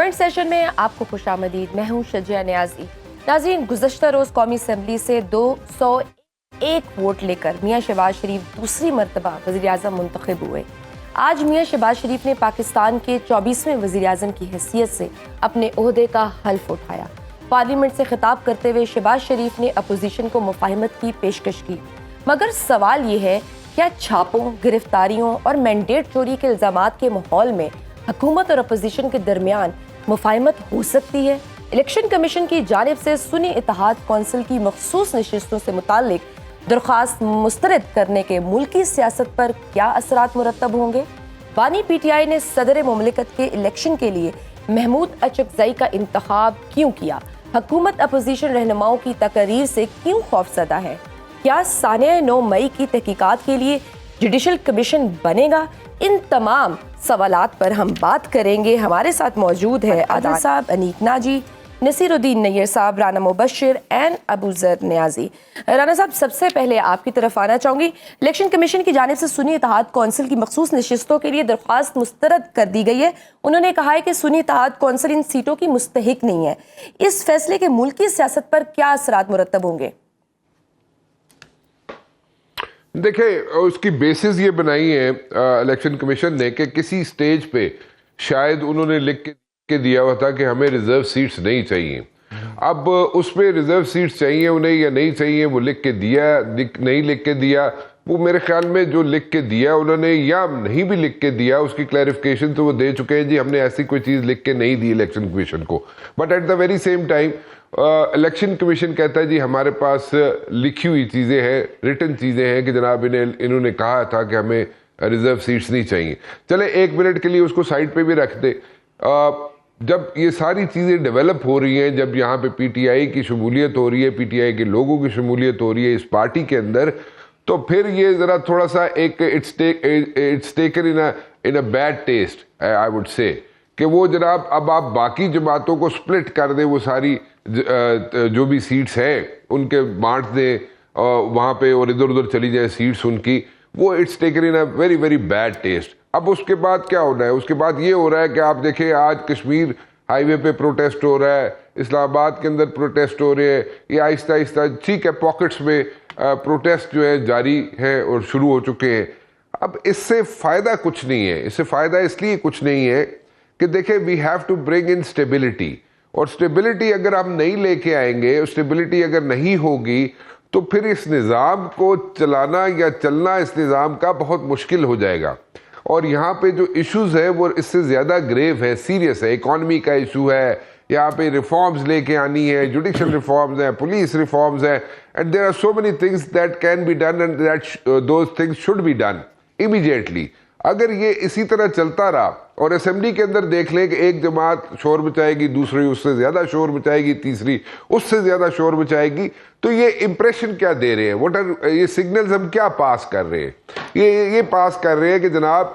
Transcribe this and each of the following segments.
Joint session میں آپ کو خوش آمدید. میں ہوں شجیہ نیازی. ناظرین، گزشتہ روز قومی اسمبلی سے 201 ووٹ لے کر میاں شہباز شریف دوسری مرتبہ وزیر اعظم منتخب ہوئے. آج میاں شہباز شریف نے پاکستان کے 24ویں وزیر اعظم کی حیثیت سے اپنے عہدے کا حلف اٹھایا. پارلیمنٹ سے خطاب کرتے ہوئے شہباز شریف نے اپوزیشن کو مفاہمت کی پیشکش کی، مگر سوال یہ ہے کیا چھاپوں، گرفتاریوں اور مینڈیٹ چوری کے الزامات کے ماحول میں حکومت اور اپوزیشن کے درمیان مفاہمت ہو سکتی ہے؟ الیکشن کمیشن کی جانب سے سنی اتحاد کونسل کی مخصوص نشستوں سے متعلق درخواست مسترد کرنے کے ملکی سیاست پر کیا اثرات مرتب ہوں گے؟ بانی پی ٹی آئی نے صدر مملکت کے الیکشن کے لیے محمود اچکزئی کا انتخاب کیوں کیا؟ حکومت اپوزیشن رہنماؤں کی تقاریر سے کیوں خوفزدہ ہے؟ کیا سانحہ 9 مئی کی تحقیقات کے لیے جوڈیشل کمیشن بنے گا؟ ان تمام سوالات پر ہم بات کریں گے. ہمارے ساتھ موجود ہے عادل صاحب، انیک ناجی، نصیر الدین نیر صاحب، رانا مبشر اینڈ ابو ذر نیازی. رانا صاحب، سب سے پہلے آپ کی طرف آنا چاہوں گی. الیکشن کمیشن کی جانب سے سنی اتحاد کونسل کی مخصوص نشستوں کے لیے درخواست مسترد کر دی گئی ہے. انہوں نے کہا ہے کہ سنی اتحاد کونسل ان سیٹوں کی مستحق نہیں ہے. اس فیصلے کے ملکی سیاست پر کیا اثرات مرتب ہوں گے؟ دیکھیں، اس کی بیسز یہ بنائی ہے الیکشن کمیشن نے کہ کسی سٹیج پہ شاید انہوں نے لکھ کے دیا ہوا تھا کہ ہمیں ریزرو سیٹس نہیں چاہیے. اب اس پہ ریزرو سیٹس چاہیے انہیں یا نہیں چاہیے، وہ لکھ کے دیا نہیں لکھ کے دیا، وہ میرے خیال میں جو لکھ کے دیا انہوں نے یا نہیں بھی لکھ کے دیا، اس کی کلیریفیکیشن تو وہ دے چکے ہیں، جی ہم نے ایسی کوئی چیز لکھ کے نہیں دی الیکشن کمیشن کو. But at the very same time election commission کہتا ہے جی ہمارے پاس لکھی ہوئی چیزیں ہیں، ریٹن چیزیں ہیں کہ جناب انہوں نے کہا تھا کہ ہمیں ریزرو سیٹس نہیں چاہیے. چلے ایک منٹ کے لیے اس کو سائڈ پہ بھی رکھ دے. جب یہ ساری چیزیں ڈیولپ ہو رہی ہیں، جب یہاں پہ پی ٹی آئی کی شمولیت ہو رہی ہے، پی ٹی آئی کے لوگوں کی شمولیت ہو رہی ہے اس پارٹی کے اندر، تو پھر یہ ذرا تھوڑا سا ایک it's taken in a bad taste I would say کہ وہ جناب اب آپ باقی جماعتوں کو سپلٹ کر دیں، وہ ساری جو بھی سیٹس ہیں ان کے بانٹ دیں وہاں پہ اور ادھر ادھر چلی جائیں سیٹس ان کی. وہ it's taken in a very very bad taste. اب اس کے بعد کیا ہونا ہے؟ اس کے بعد یہ ہو رہا ہے کہ آپ دیکھیں آج کشمیر ہائی وے پہ پروٹیسٹ ہو رہا ہے، اسلام آباد کے اندر پروٹیسٹ ہو رہے ہیں، یہ آہستہ آہستہ ٹھیک ہے پاکٹس میں پروٹیسٹ جو ہے جاری ہے اور شروع ہو چکے ہیں. اب اس سے فائدہ کچھ نہیں ہے. اس سے فائدہ اس لیے کچھ نہیں ہے کہ دیکھیں we have to bring in stability, اور اسٹیبلٹی اگر ہم نہیں لے کے آئیں گے، اسٹیبلٹی اگر نہیں ہوگی تو پھر اس نظام کو چلانا یا چلنا اس نظام کا بہت مشکل ہو جائے گا. اور یہاں پہ جو ایشوز ہے وہ اس سے زیادہ گریو ہے، سیریس ہے. اکانومی کا ایشو ہے، یہاں پہ ریفارمز لے کے آنی ہے، جوڈیشل ریفارمز ہیں، پولیس ریفارمز ہیں، and there are so many things that can be done and that those things should be done immediately. اگر یہ اسی طرح چلتا رہا اور اسمبلی کے اندر دیکھ لیں کہ ایک جماعت شور مچائے گی، دوسری اس سے زیادہ شور مچائے گی، تیسری اس سے زیادہ شور مچائے گی، تو یہ امپریشن کیا دے رہے ہیں؟ یہ سگنلز ہم کیا پاس کر رہے ہیں؟ یہ پاس کر رہے ہیں کہ جناب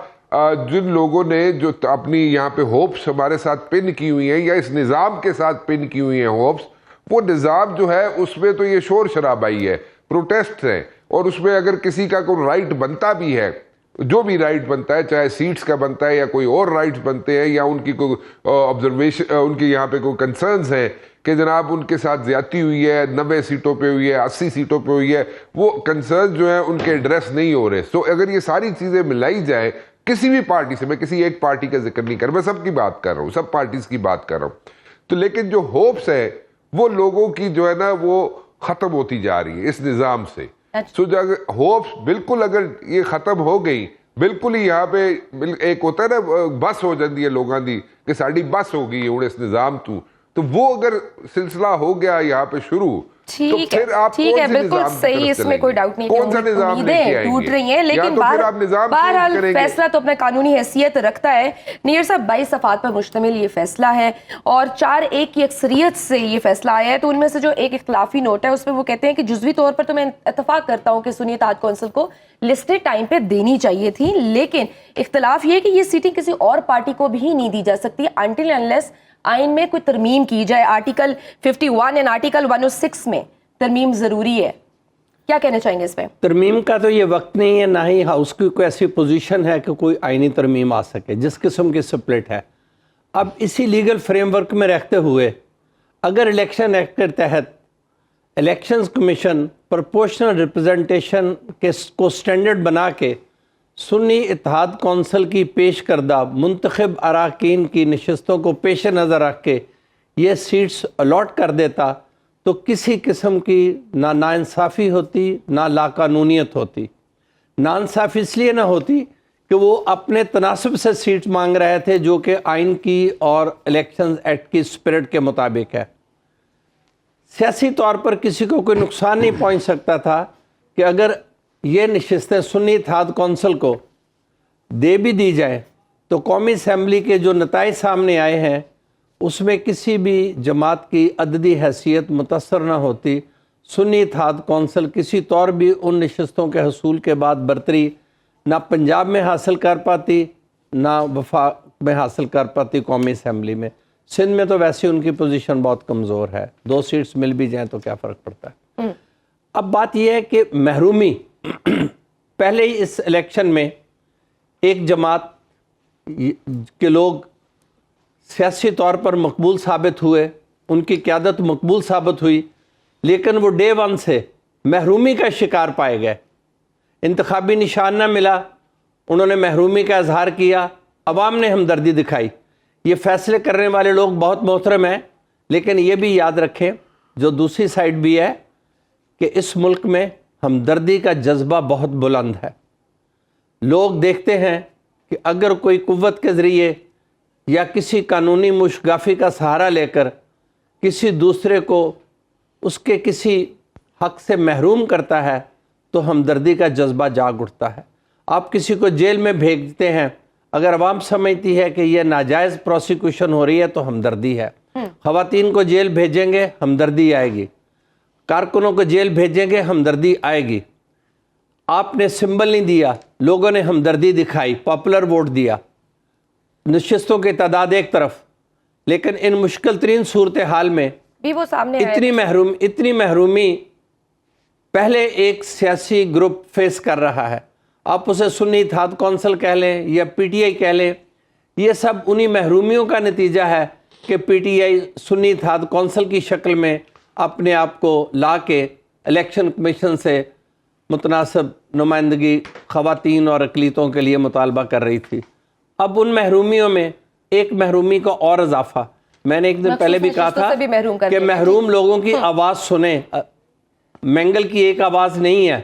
جن لوگوں نے جو اپنی یہاں پہ ہوپس ہمارے ساتھ پن کی ہوئی ہیں یا اس نظام کے ساتھ پن کی ہوئی ہیں ہوپس، وہ نظام جو ہے اس میں تو یہ شور شرابائی ہے، پروٹیسٹ ہے، اور اس میں اگر کسی کا کوئی رائٹ بنتا بھی ہے، جو بھی رائٹ بنتا ہے، چاہے سیٹس کا بنتا ہے یا کوئی اور رائٹس بنتے ہیں یا ان کی کوئی آبزرویشن، ان کی یہاں پہ کوئی کنسرنز ہیں کہ جناب ان کے ساتھ زیادتی ہوئی ہے، 90 سیٹوں پہ ہوئی ہے، 80 سیٹوں پہ ہوئی ہے، وہ کنسرنز جو ہیں ان کے ایڈریس نہیں ہو رہے. سو اگر یہ ساری چیزیں ملائی جائیں کسی بھی پارٹی سے، میں کسی ایک پارٹی کا ذکر نہیں کر رہا، میں سب کی بات کر رہا ہوں، سب پارٹیز کی بات کر رہا ہوں، تو لیکن جو ہوپس ہے وہ لوگوں کی جو ہے نا وہ ختم ہوتی جا رہی ہے اس نظام سے. سو ہوپس بالکل اگر یہ ختم ہو گئی، بالکل ہی یہاں پہ ایک ہوتا ہے نا بس ہو جاتی ہے لوگاں دی کہ ساڑی بس ہو گئی ہے اس نظام تو وہ اگر سلسلہ ہو گیا یہاں پہ شروع، ٹھیک ہے بالکل صحیح، اس میں کوئی ڈاؤٹ نہیں کہ امیدیں ٹوٹ رہی ہیں، لیکن بہرحال فیصلہ تو اپنا قانونی حیثیت رکھتا ہے. نیر صاحب، 22 صفحات پر مشتمل یہ فیصلہ ہے اور 4-1 کی اکثریت سے یہ فیصلہ آیا ہے. تو ان میں سے جو ایک اختلافی نوٹ ہے اس میں وہ کہتے ہیں کہ جزوی طور پر تو میں اتفاق کرتا ہوں کہ سنی اتحاد کونسل کو لسٹڈ ٹائم پہ دینی چاہیے تھی، لیکن اختلاف یہ کہ یہ سیٹیں کسی اور پارٹی کو بھی نہیں دی جا سکتی انٹل انلیس آئین میں کوئی ترمیم کی جائے. آرٹیکل 51 اور آرٹیکل 106 میں ترمیم ضروری ہے. کیا کہنا چاہیں گے اس پہ؟ ترمیم کا تو یہ وقت نہیں ہے، نہ ہی ہاؤس کی کوئی ایسی پوزیشن ہے کہ کوئی آئینی ترمیم آ سکے جس قسم کی سپلٹ ہے. اب اسی لیگل فریم ورک میں رہتے ہوئے اگر الیکشن ایکٹ کے تحت الیکشنز کمیشن پرپورشنل ریپرزنٹیشن کو سٹینڈرڈ بنا کے سنی اتحاد کونسل کی پیش کردہ منتخب اراکین کی نشستوں کو پیش نظر رکھ کے یہ سیٹس الاٹ کر دیتا تو کسی قسم کی نہ ناانصافی ہوتی نہ لاقانونیت ہوتی. ناانصافی اس لیے نہ ہوتی کہ وہ اپنے تناسب سے سیٹ مانگ رہے تھے جو کہ آئین کی اور الیکشنز ایکٹ کی اسپرٹ کے مطابق ہے. سیاسی طور پر کسی کو کوئی نقصان نہیں پہنچ سکتا تھا کہ اگر یہ نشستیں سنی اتحاد کونسل کو دے بھی دی جائیں تو قومی اسمبلی کے جو نتائج سامنے آئے ہیں اس میں کسی بھی جماعت کی عددی حیثیت متاثر نہ ہوتی. سنی اتحاد کونسل کسی طور بھی ان نشستوں کے حصول کے بعد برتری نہ پنجاب میں حاصل کر پاتی نہ وفاق میں حاصل کر پاتی قومی اسمبلی میں. سندھ میں تو ویسے ان کی پوزیشن بہت کمزور ہے, 2 سیٹس مل بھی جائیں تو کیا فرق پڑتا ہے. اب بات یہ ہے کہ محرومی پہلے ہی اس الیکشن میں ایک جماعت کے لوگ سیاسی طور پر مقبول ثابت ہوئے, ان کی قیادت مقبول ثابت ہوئی, لیکن وہ ڈے 1 سے محرومی کا شکار پائے گئے. انتخابی نشان نہ ملا, انہوں نے محرومی کا اظہار کیا, عوام نے ہمدردی دکھائی. یہ فیصلے کرنے والے لوگ بہت محترم ہیں, لیکن یہ بھی یاد رکھیں جو دوسری سائڈ بھی ہے کہ اس ملک میں ہمدردی کا جذبہ بہت بلند ہے. لوگ دیکھتے ہیں کہ اگر کوئی قوت کے ذریعے یا کسی قانونی مشگافی کا سہارا لے کر کسی دوسرے کو اس کے کسی حق سے محروم کرتا ہے تو ہمدردی کا جذبہ جاگ اٹھتا ہے. آپ کسی کو جیل میں بھیجتے ہیں, اگر عوام سمجھتی ہے کہ یہ ناجائز پروسیکیوشن ہو رہی ہے تو ہمدردی ہے. خواتین کو جیل بھیجیں گے ہمدردی آئے گی, کارکنوں کو جیل بھیجیں گے ہمدردی آئے گی. آپ نے سمبل نہیں دیا, لوگوں نے ہمدردی دکھائی, پاپولر ووٹ دیا. نشستوں کی تعداد ایک طرف, لیکن ان مشکل ترین صورتحال میں بھی وہ سامنے اتنی محرومی پہلے ایک سیاسی گروپ فیس کر رہا ہے. آپ اسے سنی اتحاد کونسل کہہ لیں یا پی ٹی آئی کہہ لیں, یہ سب انہی محرومیوں کا نتیجہ ہے کہ پی ٹی آئی سنی اتحاد کونسل کی شکل میں اپنے آپ کو لا کے الیکشن کمیشن سے متناسب نمائندگی خواتین اور اقلیتوں کے لیے مطالبہ کر رہی تھی. اب ان محرومیوں میں ایک محرومی کا اور اضافہ, میں نے ایک دن پہلے بھی کہا تھا کہ محروم لوگوں کی آواز سنیں. مینگل کی ایک آواز نہیں ہے,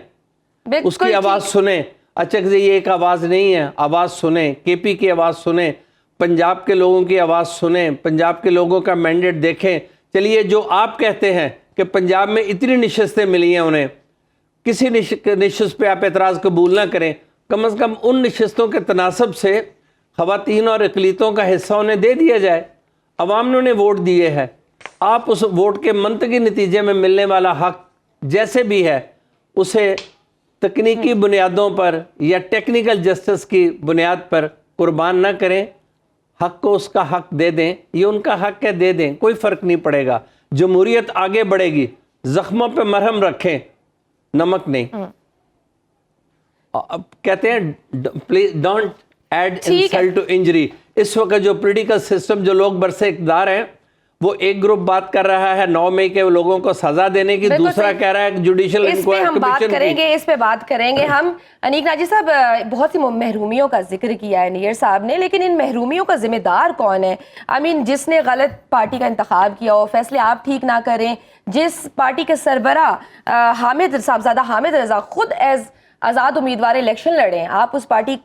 اس کی آواز سنیں. اچکزئی یہ ایک آواز نہیں ہے, آواز سنیں. کے پی کی آواز سنیں, پنجاب کے لوگوں کی آواز سنیں, پنجاب کے لوگوں کا مینڈیٹ دیکھیں. چلیے جو آپ کہتے ہیں کہ پنجاب میں اتنی نشستیں ملی ہیں, انہیں کسی نشست پہ آپ اعتراض قبول نہ کریں, کم از کم ان نشستوں کے تناسب سے خواتین اور اقلیتوں کا حصہ انہیں دے دیا جائے. عوام نے انہیں ووٹ دیے ہیں, آپ اس ووٹ کے منطقی نتیجے میں ملنے والا حق جیسے بھی ہے اسے تکنیکی بنیادوں پر یا ٹیکنیکل جسٹس کی بنیاد پر قربان نہ کریں, حق کو اس کا حق دے دیں. یہ ان کا حق ہے, دے دیں, کوئی فرق نہیں پڑے گا. جمہوریت آگے بڑھے گی. زخموں پہ مرہم رکھیں, نمک نہیں. اب کہتے ہیں please don't add insult to injury. اس وقت جو پولیٹیکل سسٹم, جو لوگ برسے اقتدار ہیں, وہ ایک گروپ بات کر رہا ہے 9 مئی کے لوگوں کو سزا دینے کی, دوسرا کہہ رہا ہے جوڈیشل انکوائری کمیشن کی. اس پہ بات کریں گے ہم. انیک ناجی صاحب, بہت سی محرومیوں کا ذکر کیا ہے نیر صاحب نے, لیکن ان محرومیوں کا ذمہ دار کون ہے؟ جس نے غلط پارٹی کا انتخاب کیا ہو, فیصلے آپ ٹھیک نہ کریں, جس پارٹی کے سربراہ صاحبزادہ حامد رضا خود ایز آزاد امیدوار الیکشن لڑیں, آپ اس پارٹی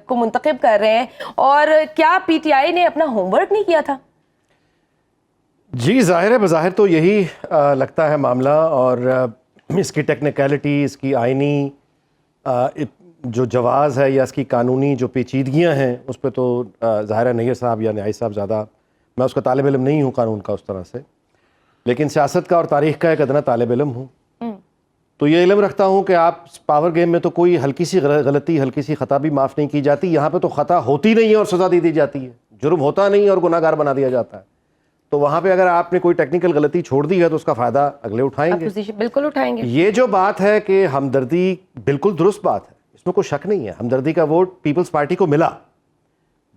کو منتخب کر رہے ہیں, اور کیا پی ٹی آئی نے اپنا ہوم ورک نہیں کیا تھا؟ جی ظاہر ہے, بظاہر تو یہی لگتا ہے معاملہ, اور اس کی ٹیکنیکلٹی, اس کی آئینی جو جواز ہے یا اس کی قانونی جو پیچیدگیاں ہیں, اس پہ تو ظاہر ہے نیر صاحب یا نیاز صاحب زیادہ, میں اس کا طالب علم نہیں ہوں قانون کا اس طرح سے, لیکن سیاست کا اور تاریخ کا ایک ادنا طالب علم ہوں. تو یہ علم رکھتا ہوں کہ آپ پاور گیم میں تو کوئی ہلکی سی غلطی, ہلکی سی خطا بھی معاف نہیں کی جاتی. یہاں پہ تو خطا ہوتی نہیں ہے اور سزا دی جاتی ہے, جرم ہوتا نہیں اور گناہ گار بنا دیا جاتا ہے. تو وہاں پہ اگر آپ نے کوئی ٹیکنیکل غلطی چھوڑ دی ہے تو اس کا فائدہ اگلے اٹھائیں گے, بالکل اٹھائیں گے. یہ جو بات ہے کہ ہمدردی, بالکل درست بات ہے, اس میں کوئی شک نہیں ہے. ہمدردی کا ووٹ پیپلز پارٹی کو ملا,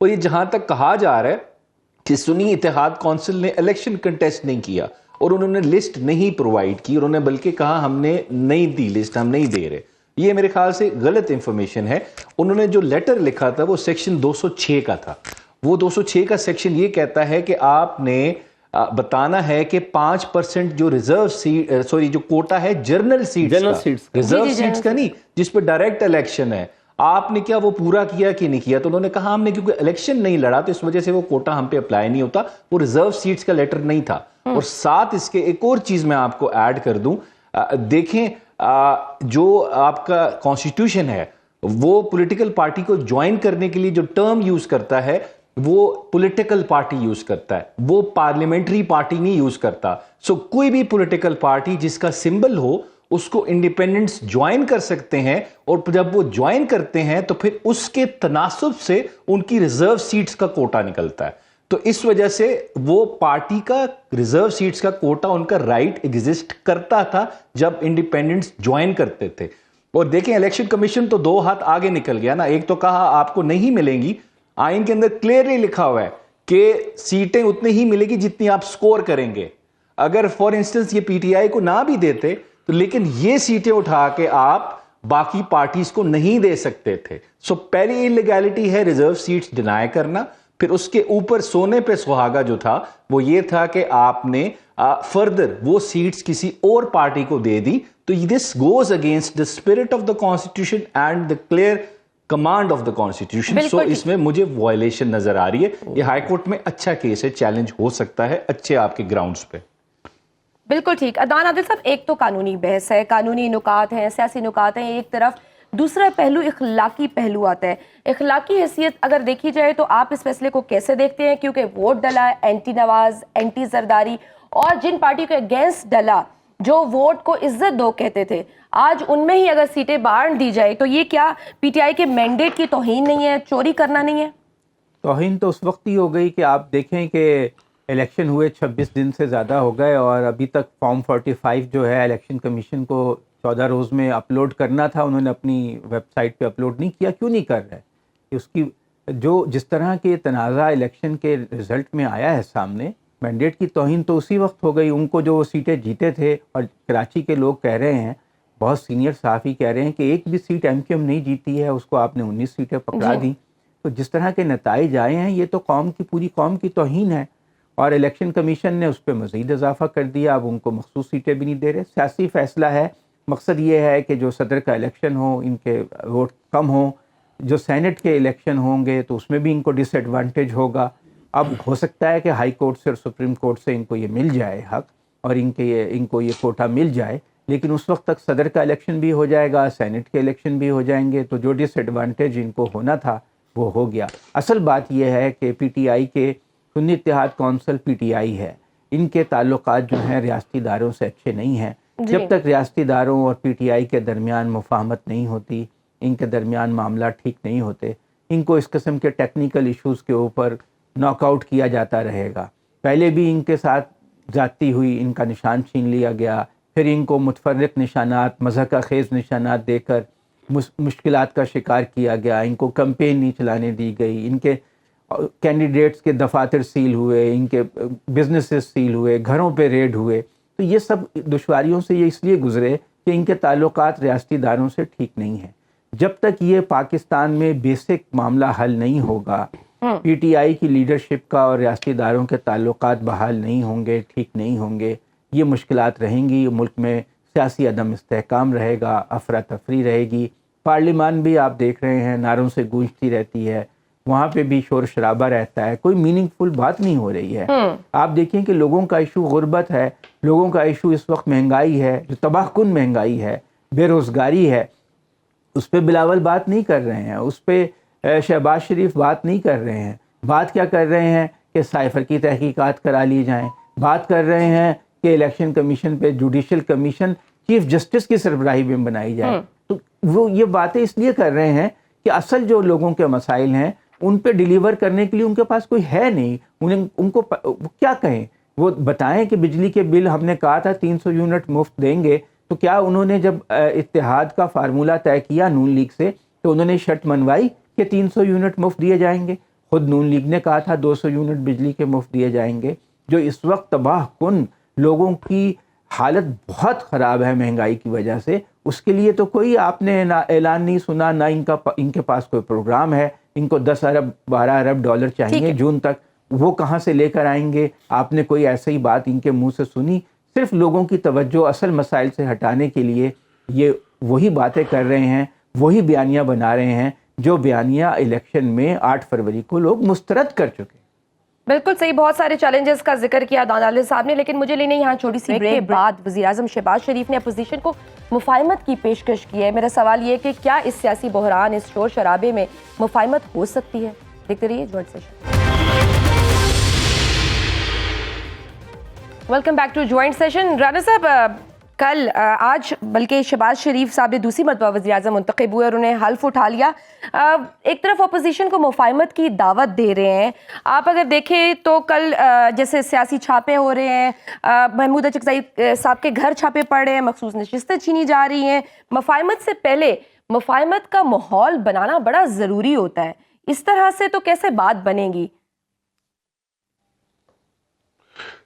اور یہ جہاں تک کہا جا رہا ہے کہ سنی اتحاد کونسل نے الیکشن کنٹیسٹ نہیں کیا اور انہوں نے لسٹ نہیں پرووائڈ کی، انہوں نے بلکہ کہا ہم نے نہیں دی لسٹ، ہم نہیں دے رہے، یہ میرے خیال سے غلط انفارمیشن ہے. انہوں نے جو لیٹر لکھا تھا وہ سیکشن 206 کا تھا. وہ 206 کا سیکشن یہ کہتا ہے کہ آپ نے بتانا ہے کہ 5% جو ریزرو سیٹ جو کوٹا ہے جنرل سیٹس کا، ریزرو سیٹس کا نہیں جس پہ ڈائریکٹ الیکشن ہے، آپ نے کیا وہ پورا کیا کہ نہیں کیا. تو انہوں نے کہا ہم نے کیونکہ الیکشن نہیں لڑا تو اس وجہ سے وہ کوٹا ہم پہ اپلائی نہیں ہوتا، وہ ریزرو سیٹس کا لیٹر نہیں تھا. اور ساتھ اس کے ایک اور چیز میں آپ کو ایڈ کر دوں، دیکھیں جو آپ کا کانسٹیٹیوشن ہے وہ پولیٹیکل پارٹی کو جوائن کرنے کے لیے جو ٹرم یوز کرتا ہے وہ پولیٹیکل پارٹی یوز کرتا ہے، وہ پارلیمنٹری پارٹی نہیں یوز کرتا. سو کوئی بھی پولیٹیکل پارٹی جس کا سمبل ہو اس کو انڈیپینڈنٹس جوائن کر سکتے ہیں، اور جب وہ جوائن کرتے ہیں تو پھر اس کے تناسب سے ان کی ریزرو سیٹس کا کوٹا نکلتا ہے. تو اس وجہ سے وہ پارٹی کا ریزرو سیٹس کا کوٹا ان کا رائٹ ایگزسٹ کرتا تھا جب انڈیپینڈنٹس جوائن کرتے تھے. اور دیکھیں الیکشن کمیشن تو 2 ہاتھ آگے نکل گیا نا. ایک تو کہا آپ کو نہیں ملیں گی، آئین کے اندر کلیئرلی لکھا ہوا ہے کہ سیٹیں اتنی ہی ملے گی جتنی آپ سکور کریں گے. اگر فار انسٹنس یہ پی ٹی آئی کو نہ بھی دیتے تو لیکن یہ سیٹیں اٹھا کے آپ باقی پارٹیز کو نہیں دے سکتے تھے. سو پہلی انلیگیلٹی ہے ریزرو سیٹس ڈینائی کرنا. پھر اس کے اوپر سونے پہ سہاگا جو تھا وہ یہ تھا کہ آپ نے فردر وہ سیٹس کسی اور پارٹی کو دے دی. تو this goes against the spirit of the constitution and the clear command of the constitution. So اس میں مجھے وائلیشن نظر آ رہی ہے. یہ ہائی کورٹ میں اچھا کیس ہے، چیلنج ہو سکتا ہے اچھے آپ کے گراؤنڈز پہ. بالکل ٹھیک. عدنان عادل صاحب، ایک تو قانونی بحث ہے، قانونی نکات ہیں، سیاسی نکات ہیں ایک طرف، دوسرا پہلو اخلاقی پہلو آتا ہے. اخلاقی حیثیت اگر دیکھی جائے تو آپ اس فیصلے کو کیسے دیکھتے ہیں؟ کیونکہ ووٹ ڈلا اینٹی نواز، اینٹی زرداری، اور جن پارٹی کے اگینسٹ ڈلا جو ووٹ کو عزت دو کہتے تھے، آج ان میں ہی اگر سیٹیں بانٹ دی جائے تو یہ کیا پی ٹی آئی کے مینڈیٹ کی توہین نہیں ہے، چوری کرنا نہیں ہے؟ توہین تو اس وقت ہی ہو گئی کہ آپ دیکھیں کہ الیکشن ہوئے 26 دن سے زیادہ ہو گئے اور ابھی تک فارم 45 جو ہے الیکشن کمیشن کو 14 روز میں اپلوڈ کرنا تھا، انہوں نے اپنی ویب سائٹ پہ اپلوڈ نہیں کیا. کیوں نہیں کر رہے؟ اس کی جس طرح کے تنازع الیکشن کے رزلٹ میں آیا ہے سامنے، مینڈیٹ کی توہین تو اسی وقت ہو گئی. ان کو جو سیٹیں جیتے تھے، اور کراچی کے لوگ کہہ رہے ہیں، بہت سینئر صحافی کہہ رہے ہیں کہ ایک بھی سیٹ ایم کیو ایم نہیں جیتی ہے، اس کو آپ نے 19 سیٹیں پکڑا دیں. تو جس طرح کے نتائج آئے ہیں یہ تو پوری قوم کی توہین ہے. اور الیکشن کمیشن نے اس پہ مزید اضافہ کر دیا، اب ان کو مخصوص سیٹیں بھی نہیں دے رہے. سیاسی فیصلہ ہے، مقصد یہ ہے کہ جو صدر کا الیکشن ہو ان کے ووٹ کم ہوں، جو سینٹ کے الیکشن ہوں گے تو اس میں بھی ان کو ڈس ایڈوانٹیج ہوگا. اب ہو سکتا ہے کہ ہائی کورٹ سے اور سپریم کورٹ سے ان کو یہ مل جائے حق، اور ان کو یہ کوٹا مل جائے، لیکن اس وقت تک صدر کا الیکشن بھی ہو جائے گا، سینٹ کے الیکشن بھی ہو جائیں گے، تو جو ڈس ایڈوانٹیج ان کو ہونا تھا وہ ہو گیا. اصل بات یہ ہے کہ پی ٹی آئی کے سنی اتحاد کونسل پی ٹی آئی ہے، ان کے تعلقات جو ہیں ریاستی اداروں سے اچھے نہیں ہیں. جب تک ریاستی اداروں اور پی ٹی آئی کے درمیان مفاہمت نہیں ہوتی، ان کے درمیان معاملات ٹھیک نہیں ہوتے، ان کو اس قسم کے ٹیکنیکل ایشوز کے اوپر ناک آؤٹ کیا جاتا رہے گا. پہلے بھی ان کے ساتھ زیادتی ہوئی، ان کا نشان چھین لیا گیا، پھر ان کو متفرق نشانات، مضحکہ خیز نشانات دے کر مشکلات کا شکار کیا گیا، ان کو کمپین نہیں چلانے دی گئی، ان کے کینڈیڈیٹس کے دفاتر سیل ہوئے، ان کے بزنسز سیل ہوئے، گھروں پہ ریڈ ہوئے. تو یہ سب دشواریوں سے یہ اس لیے گزرے کہ ان کے تعلقات ریاستی اداروں سے ٹھیک نہیں ہیں. جب تک یہ پاکستان میں بیسک معاملہ حل نہیں ہوگا، پی ٹی آئی کی لیڈرشپ کا اور ریاستی اداروں کے تعلقات بحال نہیں ہوں گے، ٹھیک نہیں ہوں گے، یہ مشکلات رہیں گی. ملک میں سیاسی عدم استحکام رہے گا، افراتفری رہے گی. پارلیمان بھی آپ دیکھ رہے ہیں نعروں سے گونجتی رہتی ہے، وہاں پہ بھی شور شرابہ رہتا ہے، کوئی میننگ فل بات نہیں ہو رہی ہے. آپ دیکھیں کہ لوگوں کا ایشو غربت ہے، لوگوں کا ایشو اس وقت مہنگائی ہے، جو تباہ کن مہنگائی ہے، بے روزگاری ہے، اس پہ بلاول بات نہیں کر رہے ہیں، اس پہ شہباز شریف بات نہیں کر رہے ہیں. بات کیا کر رہے ہیں کہ سائفر کی تحقیقات کرا لی جائیں، بات کر رہے ہیں کہ الیکشن کمیشن پہ جوڈیشل کمیشن چیف جسٹس کی سربراہی میں بنائی جائے. تو وہ یہ باتیں اس لیے کر رہے ہیں کہ اصل جو لوگوں کے مسائل ہیں ان پہ ڈیلیور کرنے کے لیے ان کے پاس کوئی ہے نہیں. ان کو کیا کہیں؟ وہ بتائیں کہ بجلی کے بل ہم نے کہا تھا 300 یونٹ مفت دیں گے، تو کیا انہوں نے جب اتحاد کا فارمولہ طے کیا نون لیگ سے تو انہوں نے شرط منوائی کہ 300 یونٹ مفت دیے جائیں گے؟ خود نون لیگ نے کہا تھا 200 یونٹ بجلی کے مفت دیے جائیں گے. جو اس وقت تباہ کن لوگوں کی حالت بہت خراب ہے مہنگائی کی وجہ سے, اس کے لیے تو کوئی آپ نے نہ اعلان نہیں سنا, نہ ان کے پاس کوئی پروگرام ہے. ان کو 10 ارب 12 ارب ڈالر چاہیے جون تک, وہ کہاں سے لے کر آئیں گے؟ آپ نے کوئی ایسی بات ان کے منہ سے سنی؟ صرف لوگوں کی توجہ اصل مسائل سے ہٹانے کے لیے یہ وہی باتیں کر رہے ہیں, وہی بیانیہ بنا رہے ہیں جو بیانیہ الیکشن میں 8 فروری کو لوگ مسترد کر چکے. بالکل صحیح, بہت سارے چیلنجز کا ذکر کیا دانالے صاحب نے, لیکن مجھے لینے یہاں چھوٹی سی بریک کے بعد وزیراعظم شہباز شریف نے اپوزیشن کو مفاہمت کی پیشکش کی ہے. میرا سوال یہ ہے کہ کیا اس سیاسی بحران, اس شور شرابے میں مفاہمت ہو سکتی ہے؟ دیکھتے رہیے joint session. Welcome back to joint session. Rana صاحب, کل آج بلکہ شہباز شریف صاحب نے دوسری مرتبہ وزیراعظم منتخب ہوئے اور انہیں حلف اٹھا لیا. ایک طرف اپوزیشن کو مفاہمت کی دعوت دے رہے ہیں. آپ اگر دیکھیں تو کل جیسے سیاسی چھاپے ہو رہے ہیں, محمود اچکزئی صاحب کے گھر چھاپے پڑ رہے ہیں, مخصوص نشستیں چھینی جا رہی ہیں. مفاہمت سے پہلے مفاہمت کا ماحول بنانا بڑا ضروری ہوتا ہے. اس طرح سے تو کیسے بات بنے گی؟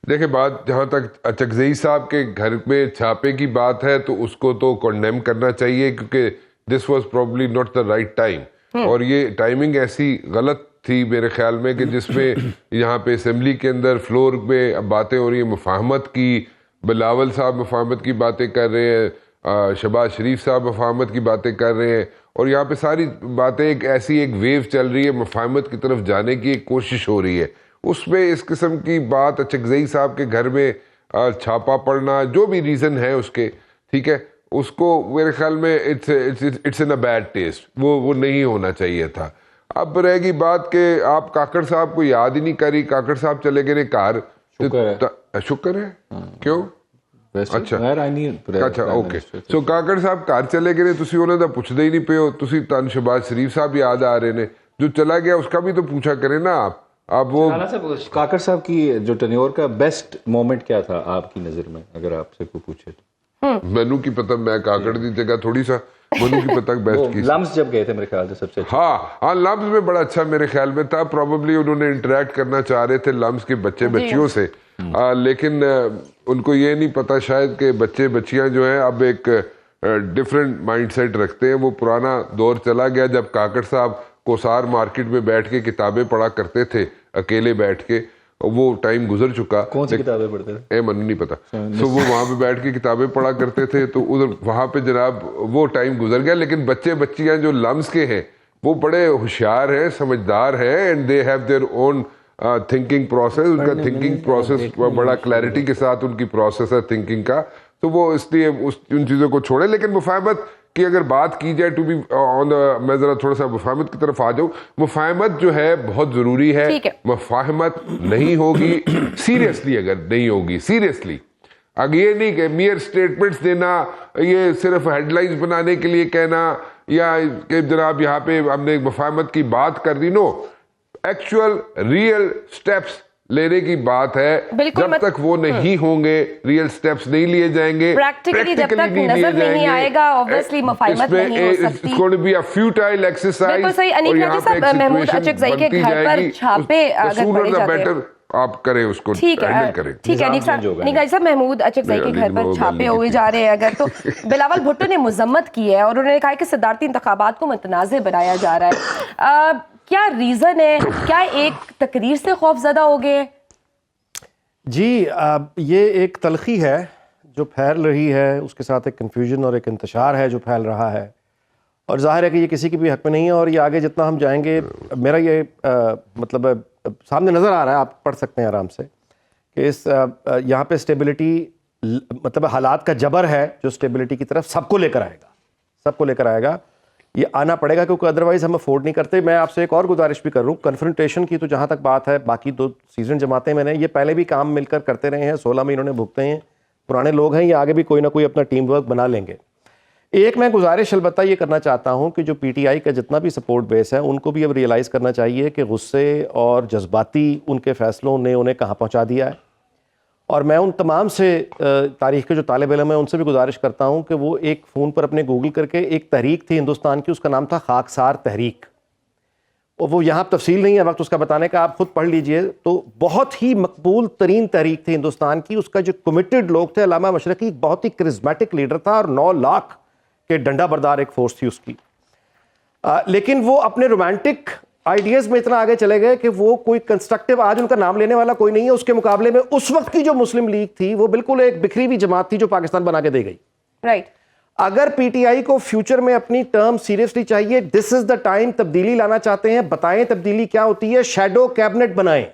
دیکھیں, بات جہاں تک اچکزئی صاحب کے گھر میں چھاپے کی بات ہے تو اس کو تو کنڈیم کرنا چاہیے, کیونکہ this was probably not the right time, اور یہ ٹائمنگ ایسی غلط تھی میرے خیال میں کہ جس میں یہاں پہ اسمبلی کے اندر فلور میں باتیں ہو رہی ہیں مفاہمت کی, بلاول صاحب مفاہمت کی باتیں کر رہے ہیں, شہباز شریف صاحب مفاہمت کی باتیں کر رہے ہیں, اور یہاں پہ ساری باتیں ایک ایسی ایک ویو چل رہی ہے, مفاہمت کی طرف جانے کی ایک کوشش ہو رہی ہے. اس میں اس قسم کی بات اچکزئی صاحب کے گھر میں چھاپا پڑنا, جو بھی ریزن ہے اس کے, ٹھیک ہے, اس کو میرے خیال میں it's in a bad taste, وہ نہیں ہونا چاہیے تھا. اب رہے گی بات کہ آپ کاکڑ صاحب کو یاد ہی نہیں کری, کاکڑ صاحب چلے گئے کار. شکر ہے, کیوں؟ اچھا اوکے. سو کاکڑ صاحب کار چلے گئے, تسی انہوں نے پوچھتے ہی نہیں پے ہو, تسی تن شہباز شریف صاحب یاد آ رہے نے, جو چلا گیا اس کا بھی تو پوچھا کریں نا آپ. اب وہ کاکڑ صاحب کی جو ٹینیور کا بیسٹ مومنٹ کیا تھا آپ کی نظر میں, اگر آپ سے کوئی پوچھے تو؟ مینو کی پتہ, میں کاکڑ دی جگہ تھوڑی سا مینو کی پتہ بیسٹ کی. لمس جب گئے تھے میرے خیال سے سب سے اچھا. ہاں لمس میں بڑا اچھا میرے خیال میں تھا. پروبیبلی انہوں نے انٹریکٹ کرنا چاہ رہے تھے لمس کے بچے بچیوں سے, لیکن ان کو یہ نہیں پتا شاید کہ بچے بچیاں جو ہیں اب ایک ڈفرینٹ مائنڈ سیٹ رکھتے ہیں. وہ پرانا دور چلا گیا جب کاکڑ صاحب کوسار مارکیٹ میں بیٹھ کے کتابیں پڑھا کرتے تھے اکیلے بیٹھ کے, وہ ٹائم گزر چکا. کون سی کتابیں پڑھتے تھے؟ منو نہیں پتا. سو وہ وہاں پہ بیٹھ کے کتابیں پڑھا کرتے تھے, تو ادھر وہاں پہ جناب وہ ٹائم گزر گیا. لیکن بچے بچیاں جو لمس کے ہیں وہ بڑے ہوشیار ہیں, سمجھدار ہیں, and they have their own thinking process. ان کا تھنکنگ پروسیس بڑا کلیئرٹی کے ساتھ ان کی پروسیس ہے تھنکنگ کا, تو وہ اس لیے ان چیزوں کو چھوڑے. لیکن مفاہمت کی اگر بات کی جائے, ٹو بی آن میں ذرا تھوڑا سا مفاہمت کی طرف آ جاؤں. مفاہمت جو ہے بہت ضروری ہے. مفاہمت نہیں ہوگی سیریسلی, اگر نہیں ہوگی سیریسلی, اگر یہ نہیں کہ میئر سٹیٹمنٹس دینا, یہ صرف ہیڈ لائنز بنانے کے لیے کہنا, یا کہ جناب یہاں پہ ہم نے مفاہمت کی بات کر دی. نو, ایکچوئل ریئل سٹیپس لینے کی بات ہے. جب تک وہ نہیں ہوں گے, ریئل سٹیپس نہیں لیے جائیں گے, پریکٹیکلی جب تک نظر نہیں آئے گا, obviously مفاہمت نہیں ہو سکتی. It's going to be a futile exercise. بالکل صحیح. انیک ناجی صاحب, محمود اچکزئی کے گھر پر چھاپے اگر پڑے جاتے ہیں, آپ کریں اس کو ہینڈل کریں. ٹھیک ہے انیک ناجی صاحب, محمود اچکزئی کے گھر پر چھاپے ہوئے جا رہے ہیں اگر, تو بلاول بھٹو نے مذمت کی ہے اور انہوں نے کہا کہ صدارتی انتخابات کو متنازع بنایا جا رہا ہے. کیا ریزن ہے؟ کیا ایک تقریر سے خوف زدہ ہو گئے؟ جی, یہ ایک تلخی ہے جو پھیل رہی ہے, اس کے ساتھ ایک کنفیوژن اور ایک انتشار ہے جو پھیل رہا ہے, اور ظاہر ہے کہ یہ کسی کے بھی حق میں نہیں ہے. اور یہ آگے جتنا ہم جائیں گے, میرا یہ مطلب سامنے نظر آ رہا ہے, آپ پڑھ سکتے ہیں آرام سے, کہ اس یہاں پہ اسٹیبلٹی مطلب حالات کا جبر ہے جو اسٹیبلٹی کی طرف سب کو لے کر آئے گا. یہ آنا پڑے گا کیونکہ ادروائز ہم افورڈ نہیں کرتے. میں آپ سے ایک اور گزارش بھی کر رہا ہوں, کنفرنٹیشن کی تو جہاں تک بات ہے, باقی 2 سیزن جماعتیں میں نے یہ پہلے بھی کام مل کر کرتے رہے ہیں, 16 میں انہوں نے بھگتے ہیں, پرانے لوگ ہیں, یہ آگے بھی کوئی نہ کوئی اپنا ٹیم ورک بنا لیں گے. ایک میں گزارش البتہ یہ کرنا چاہتا ہوں کہ جو پی ٹی آئی کا جتنا بھی سپورٹ بیس ہے, ان کو بھی اب ریئلائز کرنا چاہیے کہ غصے اور جذباتی ان کے فیصلوں نے انہیں کہاں پہنچا دیا ہے. اور میں ان تمام سے تاریخ کے جو طالب علم ہیں ان سے بھی گزارش کرتا ہوں کہ وہ ایک فون پر اپنے گوگل کر کے, ایک تحریک تھی ہندوستان کی, اس کا نام تھا خاکسار تحریک. اور وہ یہاں تفصیل نہیں ہے وقت اس کا بتانے کا, آپ خود پڑھ لیجئے. تو بہت ہی مقبول ترین تحریک تھی ہندوستان کی, اس کا جو کمیٹڈ لوگ تھے, علامہ مشرقی بہت ہی کرزمیٹک لیڈر تھا اور 9 لاکھ کے ڈنڈا بردار ایک فورس تھی اس کی. لیکن وہ اپنے رومانٹک آئیڈیاز میں اتنا آگے چلے گئے کہ وہ کوئی کنسٹرکٹیو, آج ان کا نام لینے والا کوئی نہیں ہے. اس کے مقابلے میں اس وقت کی جو مسلم لیگ تھی وہ بالکل ایک بکھری ہوئی جماعت تھی جو پاکستان بنا کے دے گئی. رائٹ. اگر پی ٹی آئی کو فیوچر میں اپنی ٹرم سیریسلی چاہیے, دس از دا ٹائم, تبدیلی لانا چاہتے ہیں, بتائیں تبدیلی کیا ہوتی ہے. شیڈو کیبنٹ بنائیں.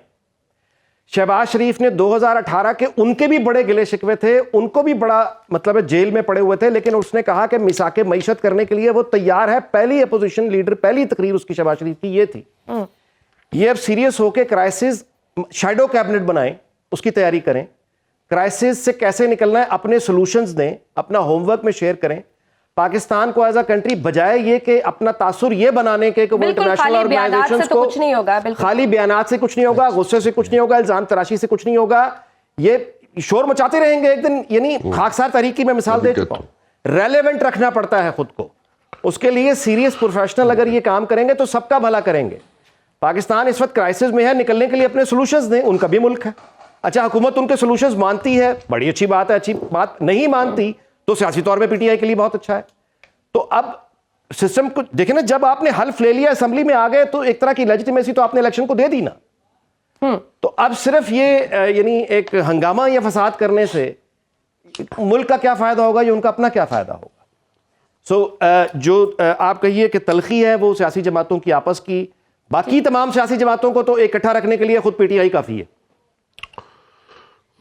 شہباز شریف نے 2018 کے ان کے بھی بڑے گلے شکوے تھے, ان کو بھی بڑا مطلب ہے جیل میں پڑے ہوئے تھے, لیکن اس نے کہا کہ میثاق معیشت کرنے کے لیے وہ تیار ہے. پہلی اپوزیشن لیڈر, پہلی تقریر اس کی شہباز شریف کی یہ تھی. یہ اب سیریس ہو کے کرائسس, شیڈو کیبنٹ بنائیں, اس کی تیاری کریں. کرائسس سے کیسے نکلنا ہے اپنے سولوشنز دیں, اپنا ہوم ورک میں شیئر کریں. پاکستان کو ایز اے کنٹری بجائے یہ کہ اپنا تاثر یہ بنانے کے کہ وہ انٹرنیشنل آرگنائزیشنز کو خالی بیانات سے کچھ نہیں ہوگا, غصے سے کچھ نہیں ہوگا, الزام تراشی سے کچھ نہیں ہوگا, یہ شور مچاتے رہیں گے ایک دن. یعنی خاکسار تحریک کی میں مثال دے چکا ہوں. ریلیونٹ رکھنا پڑتا ہے خود کو, اس کے لیے سیریس پروفیشنل اگر یہ کام کریں گے تو سب کا بھلا کریں گے. پاکستان اس وقت کرائسس میں ہے, نکلنے کے لیے اپنے سولوشنز دیں, ان کا بھی ملک ہے. اچھا حکومت ان کے سولوشنز مانتی ہے, بڑی اچھی بات ہے, اچھی بات نہیں مانتی تو سیاسی طور پہ پی ٹی آئی کے لیے بہت اچھا ہے. تو اب سسٹم کو دیکھیں نا, جب آپ نے حلف لے لیا, اسمبلی میں آ گئے, تو ایک طرح کی لیجیٹیمیسی تو آپ نے الیکشن کو دے دی نا. تو اب صرف یہ یعنی ایک ہنگامہ یا فساد کرنے سے ملک کا کیا فائدہ ہوگا, یا ان کا اپنا کیا فائدہ ہوگا. سو جو آپ کہیے کہ تلخی ہے وہ سیاسی جماعتوں کی آپس کی, باقی تمام سیاسی جماعتوں کو تو اکٹھا رکھنے کے لیے خود پی ٹی آئی کافی ہے,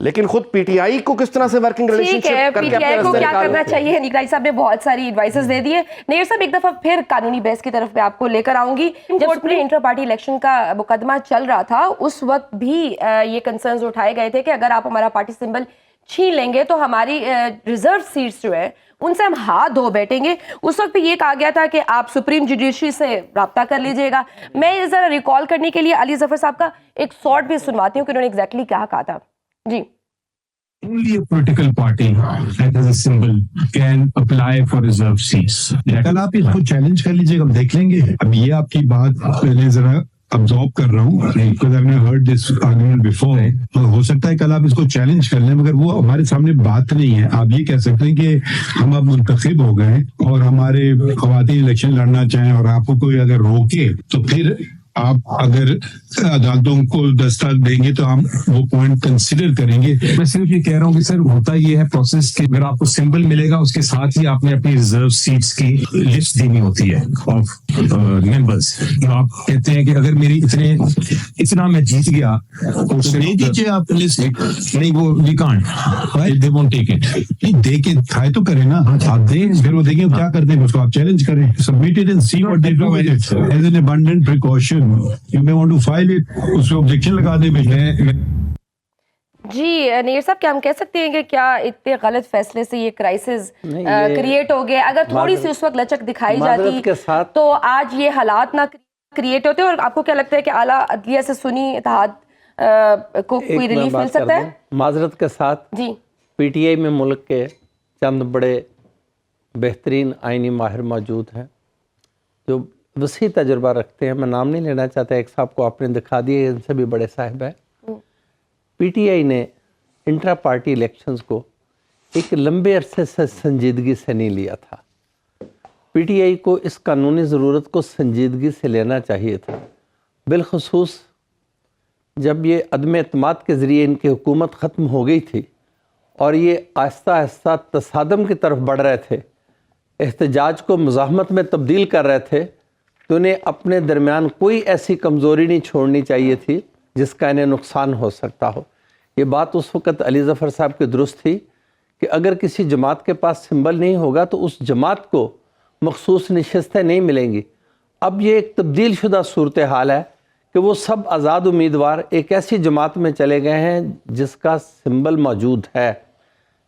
لیکن خود پی ٹی آئی کو کس طرح سے ورکنگ ریلیشنشپ پی ٹی آئی کو کیا کرنا چاہیے. نگرائی صاحب نے بہت ساری ایڈوائسز دے دیے. نیر صاحب ایک دفعہ پھر قانونی بحث کی طرف میں آپ کو لے کر آؤں گی. جب سپریم انٹر پارٹی الیکشن کا مقدمہ چل رہا تھا اس وقت بھی یہ کنسرنز اٹھائے گئے تھے کہ اگر آپ ہمارا پارٹی سمبل چھین لیں گے تو ہماری ریزرو سیٹس جو ہے ان سے ہم ہاتھ دھو بیٹھیں گے. اس وقت بھی یہ کہا گیا تھا کہ آپ سپریم جوڈیشری سے رابطہ کر لیجئے گا. میں ذرا ریکال کرنے کے لیے علی ظفر صاحب کا ایک شارٹ بھی سنواتی ہوں کہ انہوں نے ایگزیکٹلی کیا کہا تھا. جی. Only a political party that has a symbol can apply for reserved seats. کل آپ اس کو چیلنج کر لیجئے گا, دیکھ لیں گے. اب یہ آپ کی بات پہلے ذرا ابزارو کر رہا ہوں, because I've never heard this argument before. ہو سکتا ہے کل آپ اس کو چیلنج کر لیں, مگر وہ ہمارے سامنے بات نہیں ہے. آپ یہ کہہ سکتے ہیں کہ ہم اب منتخب ہو گئے اور ہمارے خواتین الیکشن لڑنا چاہیں اور آپ کو کوئی اگر روکے تو پھر آپ اگر عدالتوں کو دستخط دیں گے تو ہم وہ پوائنٹ کنسیڈر کریں گے. میں صرف یہ کہہ رہا ہوں کہ سر ہوتا یہ ہے پروسیس کہ اگر آپ کو سمبل ملے گا اس کے ساتھ ہی آپ نے اپنی ریزرو سیٹس کی لسٹ دینی ہوتی ہے آف ممبرس. آپ کہتے ہیں کہ اگر میری اتنا میں جیت گیا نہیں دیجیے آپ لسٹ, نہیں وہ we can't, they won't take it. دے کے ٹرائی تو کریں نا, آپ دیں پھر وہ دیکھیں کیا کرتے ہیں, اس کو آپ چیلنج کریں, submit it and see what they do as an abundant precaution. You may want to file it, اس کو objection لگا دے. جی نیر صاحب, کیا ہم کہہ سکتے ہیں کہ کیا اتنے غلط فیصلے سے یہ کرائسس کریٹ ہو گئے؟ اگر تھوڑی سی اس وقت لچک دکھائی جاتی تو آج یہ حالات نہ کریٹ ہوتے. اور آپ کو کیا لگتا ہے کہ اعلیٰ عدلیہ سے سنی اتحاد کو کوئی ریلیف مل سکتا ہے؟ معذرت کے ساتھ جی, پی ٹی آئی میں ملک کے چند بڑے بہترین آئینی ماہر موجود ہیں جو وسیع تجربہ رکھتے ہیں. میں نام نہیں لینا چاہتا, ایک صاحب کو آپ نے دکھا دیا, ان سے بھی بڑے صاحب ہیں. پی ٹی آئی نے انٹرا پارٹی الیکشنز کو ایک لمبے عرصے سے سنجیدگی سے نہیں لیا تھا. پی ٹی آئی کو اس قانونی ضرورت کو سنجیدگی سے لینا چاہیے تھا, بالخصوص جب یہ عدم اعتماد کے ذریعے ان کی حکومت ختم ہو گئی تھی اور یہ آہستہ آہستہ تصادم کی طرف بڑھ رہے تھے, احتجاج کو مزاحمت میں تبدیل کر رہے تھے. تو انہیں اپنے درمیان کوئی ایسی کمزوری نہیں چھوڑنی چاہیے تھی جس کا انہیں نقصان ہو سکتا ہو. یہ بات اس وقت علی ظفر صاحب کی درست تھی کہ اگر کسی جماعت کے پاس سمبل نہیں ہوگا تو اس جماعت کو مخصوص نشستیں نہیں ملیں گی. اب یہ ایک تبدیل شدہ صورتحال ہے کہ وہ سب آزاد امیدوار ایک ایسی جماعت میں چلے گئے ہیں جس کا سمبل موجود ہے,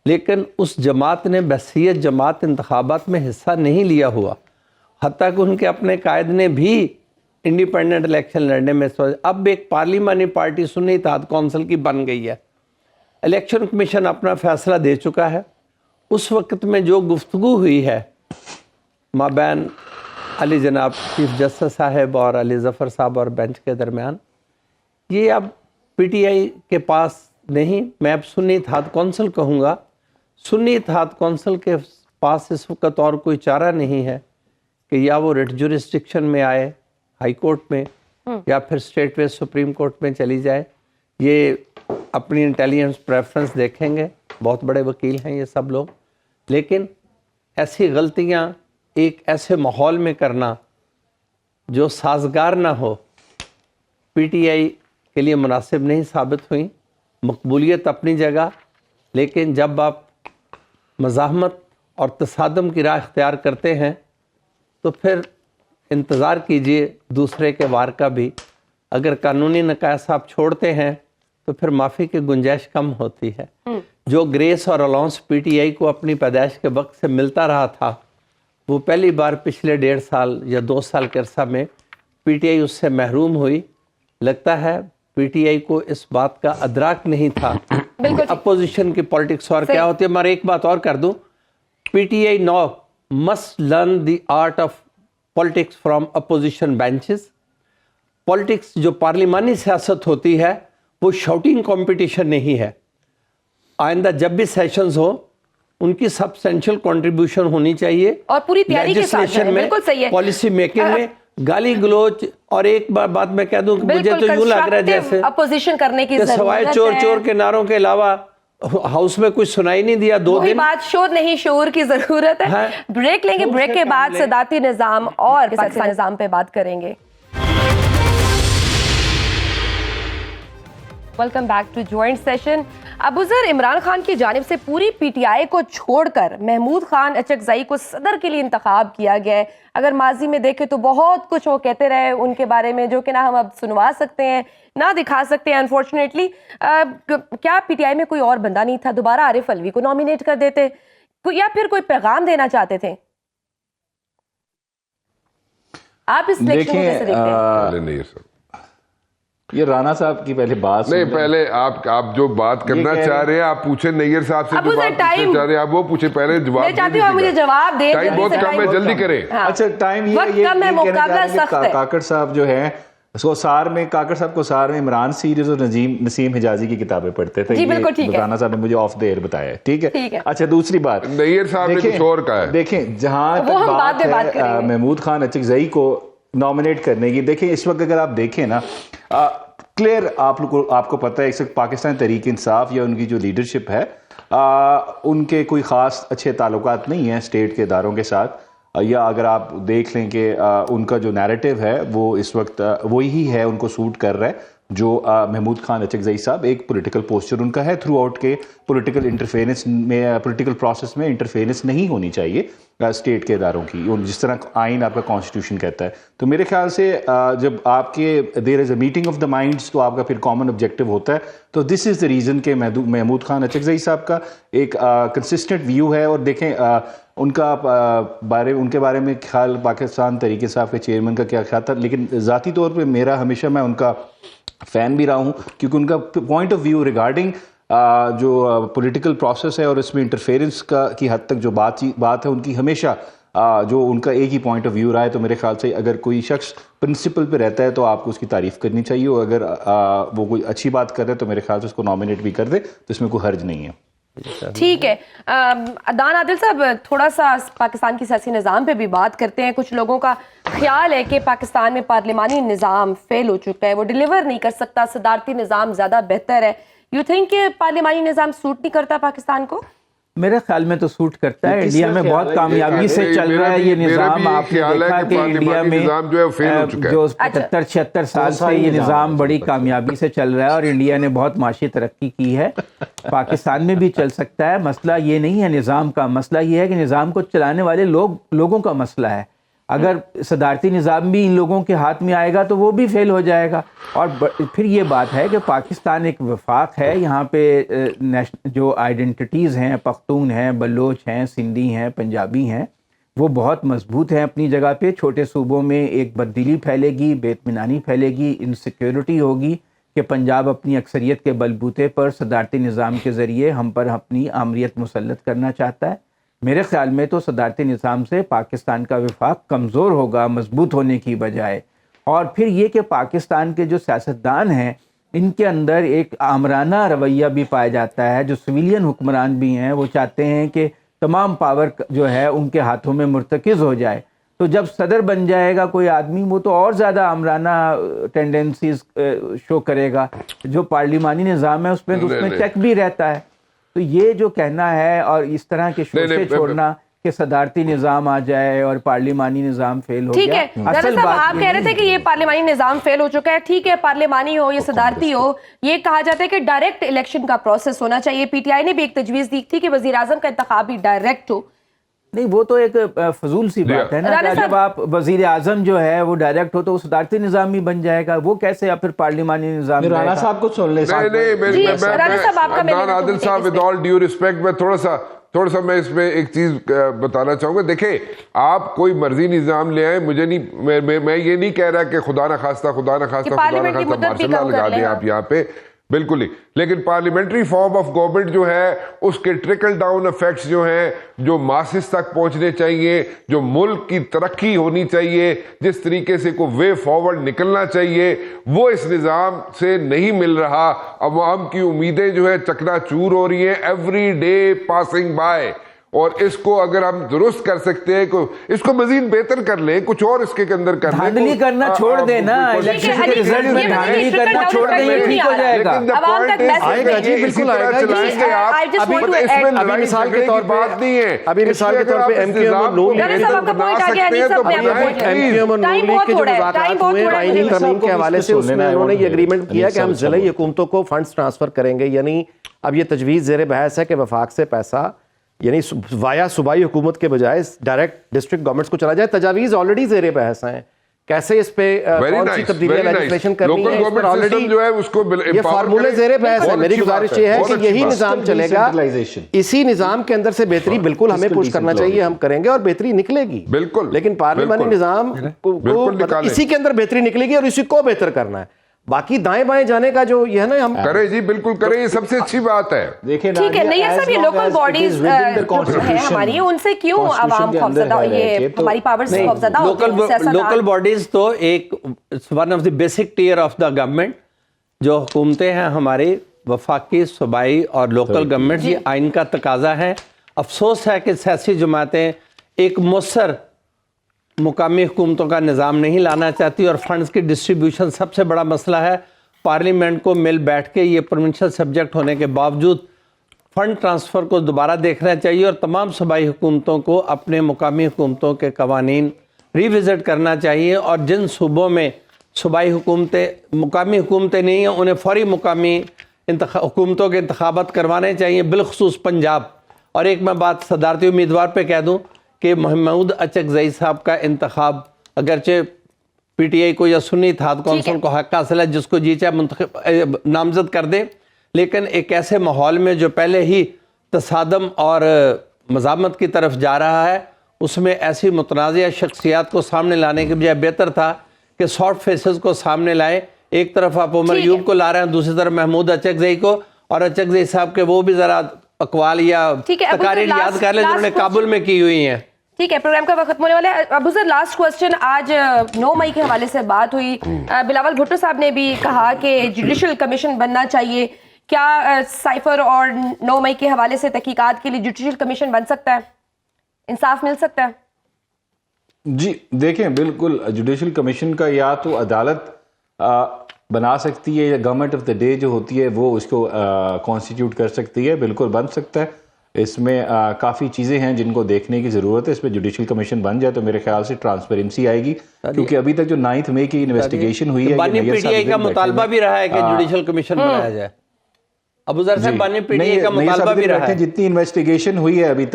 لیکن اس جماعت نے بحیثیت جماعت انتخابات میں حصہ نہیں لیا ہوا. حتیٰ کہ ان کے اپنے قائد نے بھی انڈیپینڈنٹ الیکشن لڑنے میں اب ایک پارلیمانی پارٹی سنی اتحاد کونسل کی بن گئی ہے. الیکشن کمیشن اپنا فیصلہ دے چکا ہے. اس وقت میں جو گفتگو ہوئی ہے مابین علی جناب چیف جسٹس صاحب اور علی ظفر صاحب اور بینچ کے درمیان، یہ اب پی ٹی آئی کے پاس نہیں، میں اب سنی اتحاد کونسل کہوں گا، سنی اتحاد کونسل کے پاس اس وقت اور کوئی چارہ نہیں ہے کہ یا وہ ریٹ جورسڈکشن میں آئے ہائی کورٹ میں یا پھر اسٹیٹ ویز سپریم کورٹ میں چلی جائے. یہ اپنی انٹیلیجنس پریفرنس دیکھیں گے، بہت بڑے وکیل ہیں یہ سب لوگ، لیکن ایسی غلطیاں ایک ایسے ماحول میں کرنا جو سازگار نہ ہو پی ٹی آئی کے لیے مناسب نہیں ثابت ہوئیں. مقبولیت اپنی جگہ، لیکن جب آپ مزاحمت اور تصادم کی راہ اختیار کرتے ہیں تو پھر انتظار کیجئے دوسرے کے وار کا بھی. اگر قانونی نقائص آپ چھوڑتے ہیں تو پھر معافی کی گنجائش کم ہوتی ہے. جو گریس اور الاؤنس پی ٹی آئی کو اپنی پیدائش کے وقت سے ملتا رہا تھا، وہ پہلی بار پچھلے 1.5 سال یا 2 سال کے عرصہ میں پی ٹی آئی اس سے محروم ہوئی. لگتا ہے پی ٹی آئی کو اس بات کا ادراک نہیں تھا اپوزیشن کی پالیٹکس اور کیا ہوتی ہے. میں ایک بات اور کر دوں، P T I now must learn the art of politics from opposition benches. Politics جو پارلیمانی سیاست ہوتی ہے وہ شاؤٹنگ کمپٹیشن نہیں ہے. آئندہ جب بھی سیشنز ہو ان کی سبسٹینشیل کنٹریبیوشن ہونی چاہیے، اور پوری تیاری کے ساتھ لیجسلیشن میں، بالکل صحیح ہے، پالیسی میکنگ میں. گالی گلوچ اور ایک بات میں کہہ دوں کہ مجھے تو یوں لگ رہا ہے جیسے اپوزیشن کرنے کی کہ سوائے چور ضرورت چور کے نعروں کے علاوہ ہاؤس میں کچھ سنائی نہیں دیا 2 وہی دن. بات شور نہیں شعور کی ضرورت ہے. بریک لیں گے، بریک کے بعد صدارتی نظام اور پاکستانی نظام پہ بات کریں گے. Welcome back to joint session. Abuzar, Imran Khan کی جانب سے پوری پی ٹی آئی کو چھوڑ کر محمود خان اچکزئی کو صدر کے لیے انتخاب کیا گیا ہے. اگر ماضی میں دیکھیں تو بہت کچھ وہ کہتے رہے ان کے بارے میں جو کہ نہ ہم اب سنوا سکتے ہیں نہ دکھا سکتے ہیں انفارچونیٹلی. کیا پی ٹی آئی میں کوئی اور بندہ نہیں تھا؟ دوبارہ عارف الوی کو نامینیٹ کر دیتے یا پھر کوئی پیغام دینا چاہتے تھے؟ آپ اس سلیکشن کو کیسے دیکھتے ہیں؟ یہ رانا صاحب کی پہلے بات نہیں، پہلے آپ جو بات کرنا چاہ رہے ہیں آپ پوچھیں نیئر صاحب سے، جو بات پوچھنا چاہ رہے ہیں آپ وہ پوچھیں. پہلے جواب میں چاہتی ہوں مجھے جواب دیں. ٹائم بہت کم ہے، جلدی کریں. اچھا ٹائم یہ مقابلہ سخت ہے. کاکڑ صاحب جو ہیں کاکڑ صاحب کو سار میں عمران سیریز اور نسیم حجازی کی کتابیں پڑھتے تھے. رانا صاحب نے مجھے آف دا ایئر بتایا ہے. ٹھیک ہے. اچھا دوسری بات، نیئر صاحب نے کچھ اور کہا ہے. دیکھیں جہاں تک بات ہے محمود خان اچکزئی کو نامینیٹ کرنے کی، دیکھیں اس وقت اگر آپ دیکھیں نا کلیئر آپ کو پتہ ہے اس وقت پاکستان تحریک انصاف یا ان کی جو لیڈرشپ ہے ان کے کوئی خاص اچھے تعلقات نہیں ہیں اسٹیٹ کے اداروں کے ساتھ. یا اگر آپ دیکھ لیں کہ ان کا جو نیریٹو ہے وہ اس وقت وہی ہے، ان کو سوٹ کر رہا ہے جو محمود خان اچکزئی صاحب. ایک پولیٹیکل پوسچر ان کا ہے تھرو آؤٹ کے پولیٹیکل انٹرفیرنس میں، پولیٹیکل پروسیس میں انٹرفیرنس نہیں ہونی چاہیے اسٹیٹ کے اداروں کی، جس طرح آئین آپ کا کانسٹیٹیوشن کہتا ہے. تو میرے خیال سے جب آپ کے دیر از a meeting of the minds تو آپ کا پھر کامن آبجیکٹو ہوتا ہے. تو دس از دا ریزن کہ محمود خان اچکزئی صاحب کا ایک کنسسٹنٹ ویو ہے. اور دیکھیں ان کے بارے میں خیال پاکستان تحریک انصاف کے چیئرمین کا کیا خیال تھا، لیکن ذاتی طور پہ میرا ہمیشہ میں ان کا فین بھی رہا ہوں کیونکہ ان کا پوائنٹ آف ویو ریگارڈنگ جو پولیٹیکل پروسیس ہے اور اس میں انٹرفیرنس کی حد تک جو بات ہے ان کی ہمیشہ جو ان کا ایک ہی پوائنٹ آف ویو رہا ہے. تو میرے خیال سے اگر کوئی شخص پرنسپل پہ رہتا ہے تو آپ کو اس کی تعریف کرنی چاہیے، اور اگر وہ کوئی اچھی بات کر رہے ہیں تو میرے خیال سے اس کو نامینیٹ بھی کر دے تو اس میں کوئی حرج نہیں ہے. ٹھیک ہے. دان عادل صاحب، تھوڑا سا پاکستان کی سیاسی نظام پہ بھی بات کرتے ہیں. کچھ لوگوں کا خیال ہے کہ پاکستان میں پارلیمانی نظام فیل ہو چکا ہے، وہ ڈیلیور نہیں کر سکتا، صدارتی نظام زیادہ بہتر ہے. یو تھنک کہ پارلیمانی نظام سوٹ نہیں کرتا پاکستان کو؟ میرے خیال میں تو سوٹ کرتا ہے. انڈیا میں بہت کامیابی سے چل رہا ہے یہ نظام. آپ نے دیکھا کہ انڈیا میں جو 75-76 سال سے یہ نظام بڑی کامیابی سے چل رہا ہے اور انڈیا نے بہت معاشی ترقی کی ہے. پاکستان میں بھی چل سکتا ہے. مسئلہ یہ نہیں ہے نظام کا، مسئلہ یہ ہے کہ نظام کو چلانے والے لوگوں کا مسئلہ ہے. اگر صدارتی نظام بھی ان لوگوں کے ہاتھ میں آئے گا تو وہ بھی فیل ہو جائے گا. اور پھر یہ بات ہے کہ پاکستان ایک وفاق ہے، یہاں پہ جو آئیڈینٹیٹیز ہیں، پختون ہیں، بلوچ ہیں، سندھی ہیں، پنجابی ہیں، وہ بہت مضبوط ہیں اپنی جگہ پہ. چھوٹے صوبوں میں ایک بددلی پھیلے گی، بے اطمینانی پھیلے گی، انسیکیورٹی ہوگی کہ پنجاب اپنی اکثریت کے بلبوتے پر صدارتی نظام کے ذریعے ہم پر اپنی آمریت مسلط کرنا چاہتا ہے. میرے خیال میں تو صدارتی نظام سے پاکستان کا وفاق کمزور ہوگا مضبوط ہونے کی بجائے. اور پھر یہ کہ پاکستان کے جو سیاستدان ہیں ان کے اندر ایک آمرانہ رویہ بھی پایا جاتا ہے. جو سویلین حکمران بھی ہیں وہ چاہتے ہیں کہ تمام پاور جو ہے ان کے ہاتھوں میں مرتکز ہو جائے. تو جب صدر بن جائے گا کوئی آدمی وہ تو اور زیادہ آمرانہ ٹینڈنسیز شو کرے گا. جو پارلیمانی نظام ہے اس میں چیک بھی رہتا ہے. تو یہ جو کہنا ہے اور اس طرح کے شوشے چھوڑنا کہ صدارتی نظام آ جائے اور پارلیمانی نظام فیل ہو گیا. ٹھیک ہے رانا صاحب آپ کہہ رہے تھے کہ یہ پارلیمانی نظام فیل ہو چکا ہے. ٹھیک ہے پارلیمانی ہو یا صدارتی ہو یہ کہا جاتا ہے کہ ڈائریکٹ الیکشن کا پروسیس ہونا چاہیے. پی ٹی آئی نے بھی ایک تجویز دی تھی کہ وزیر اعظم کا انتخاب بھی ڈائریکٹ ہو. نہیں وہ تو ایک فضول سی بات ہے نا. جب آپ وزیر اعظم جو ہے وہ ڈائریکٹ ہو تو وہ صدارتی نظام ہی بن جائے گا. وہ کیسے آپ پھر پارلیمانی نظام میں رانا صاحب کو سن لیں. عادل صاحب ود آل ڈیو ریسپیکٹ میں تھوڑا سا میں اس میں ایک چیز بتانا چاہوں گا. دیکھیں آپ کوئی مرضی نظام لے آئیں, مجھے نہیں, میں یہ نہیں کہہ رہا کہ خدا نہ خواستہ ماشاء اللہ لگا دیں آپ یہاں پہ, بالکل ہی. لیکن پارلیمنٹری فارم آف گورنمنٹ جو ہے اس کے ٹرکل ڈاؤن افیکٹس جو ہیں جو ماسز تک پہنچنے چاہیے, جو ملک کی ترقی ہونی چاہیے, جس طریقے سے کوئی وے فارورڈ نکلنا چاہیے, وہ اس نظام سے نہیں مل رہا. عوام کی امیدیں جو ہے چکنا چور ہو رہی ہیں ایوری ڈے پاسنگ بائی. اور اس کو اگر ہم درست کر سکتے ہیں اس کو مزید بہتر کر لیں, کچھ اور اس کے اندر کر لیں. دھاندلی کرنا چھوڑ دیں نا, الیکشن کے رزلٹ میں دھاندلی کرنا چھوڑ دیں, یہ ٹھیک ہو جائے گا. آئے گا جی بالکل آئے گا. ابھی مثال کے طور بات نہیں ہے, ابھی مثال کے طور پہ ایم کیو ایم اور نون لیگ کے جو مذاکرات ہوئے آئینی ترمیم کے حوالے سے, اس میں انہوں نے یہ اگریمنٹ کیا کہ ہم ضلعی حکومتوں کو فنڈز ٹرانسفر کریں گے. یعنی اب یہ تجویز زیر بحث ہے کہ وفاق سے پیسہ یعنی وایا صوبائی حکومت کے بجائے ڈائریکٹ ڈسٹرکٹ گورنمنٹس کو چلا جائے. تجاویز آلریڈی زیر بحث ہیں. کیسے اس پہ کون سی تبدیلیاں لیجسلیشن کرنی ہے, اس پر آلریڈی یہ فارمولے زیر بحث ہے. میری گزارش یہ ہے کہ یہی نظام چلے گا, اسی نظام کے اندر سے بہتری بالکل ہمیں پوش کرنا چاہیے, ہم کریں گے اور بہتری نکلے گی بالکل. لیکن پارلیمانی نظام اسی کے اندر بہتری نکلے گی اور اسی کو بہتر کرنا ہے. باقی دائیں بائیں جانے کا جو یہ ہے نا ہم کریں جی بالکل کریں, یہ سب سے اچھی بات ہے. ٹھیک ہے نہیں سب یہ لوکل باڈیز ہیں ہماری, ان سے کیوں عوام خوفزدہ, یہ ہماری پاورز خوفزدہ ہوتے ہیں. لوکل باڈیز تو ایک one of the basic tier of the government. جو حکومتیں ہیں ہماری وفاقی, صوبائی اور لوکل گورنمنٹ, یہ آئین کا تقاضا ہے. افسوس ہے کہ سیاسی جماعتیں ایک مؤثر مقامی حکومتوں کا نظام نہیں لانا چاہتی, اور فنڈز کی ڈسٹریبیوشن سب سے بڑا مسئلہ ہے. پارلیمنٹ کو مل بیٹھ کے یہ پروونشل سبجیکٹ ہونے کے باوجود فنڈ ٹرانسفر کو دوبارہ دیکھنا چاہیے, اور تمام صوبائی حکومتوں کو اپنے مقامی حکومتوں کے قوانین ری وزٹ کرنا چاہیے. اور جن صوبوں میں صوبائی حکومتیں مقامی حکومتیں نہیں ہیں انہیں فوری مقامی حکومتوں کے انتخابات کروانے چاہیے, بالخصوص پنجاب. اور ایک میں بات صدارتی امیدوار پہ کہہ دوں کہ محمود اچکزئی صاحب کا انتخاب اگرچہ پی ٹی آئی کو یا سنی اتحاد کونسل کو حق حاصل ہے, جس کو جی چاہے نامزد کر دے, لیکن ایک ایسے ماحول میں جو پہلے ہی تصادم اور مزاحمت کی طرف جا رہا ہے, اس میں ایسی متنازع شخصیات کو سامنے لانے کے بجائے بہتر تھا کہ سافٹ فیسز کو سامنے لائے. ایک طرف آپ عمر ایوب کو لا رہے ہیں, دوسری طرف محمود اچکزئی کو, اور اچکزئی صاحب کے وہ بھی ذرا اقوال یا تقاریر یاد کر لیں جنہوں نے کابل میں کی ہوئی ہیں. ٹھیک ہے پروگرام کا وقت ختم ہونے والا ہے. ابو ذر لاسٹ کوسچن, آج 9 مئی کے حوالے سے بات ہوئی, بلاول بھٹو صاحب نے بھی کہا کہ جوڈیشل کمیشن بننا چاہیے. کیا سائفر اور 9 مئی کے حوالے سے تحقیقات کے لیے جوڈیشل کمیشن بن سکتا ہے, انصاف مل سکتا ہے؟ جی دیکھیں بالکل جوڈیشل کمیشن کا یا تو عدالت بنا سکتی ہے یا گورنمنٹ آف دا ڈے جو ہوتی ہے وہ اس کو کانسٹیٹیوٹ کر سکتی ہے, بالکل بن سکتا ہے. اس میں کافی چیزیں ہیں جن کو دیکھنے کی ضرورت ہے. اس میں جوڈیشل کمیشن بن جائے تو میرے خیال سے ٹرانسپیرنسی آئے گی, کیونکہ ابھی تک جو 9 مئی کی انویسٹیگیشن ہوئی ہے, بانی پی ٹی آئی کا مطالبہ بھی رہا ہے کہ جوڈیشل کمیشن بنایا جائے. ابو ذر صاحب بانی پی ٹی آئی کا مطالبہ بھی رہا ہے. جتنی انویسٹیگیشن ہوئی ہے ابھی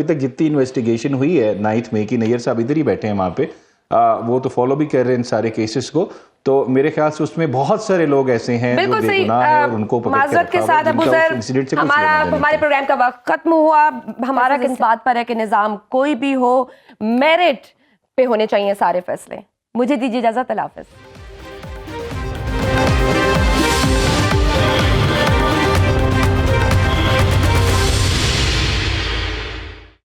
تک جتنی انویسٹیگیشن ہوئی ہے 9 مئی کی, نیئر صاحب ادھر ہی بیٹھے ہیں وہاں پہ, وہ تو فالو بھی کر رہے ہیں ان سارے کیسز کو, تو میرے خیال سے اس میں بہت سارے لوگ ایسے ہیں جو بے گناہ ہیں اور ان کو معذرت کے ساتھ ابو ذر ہمارے پروگرام کا وقت ختم ہوا. ہمارا کس بات پر ہے کہ نظام کوئی بھی ہو میرٹ پہ ہونے چاہیے سارے فیصلے. مجھے دیجیے اجازت, اللہ حافظ.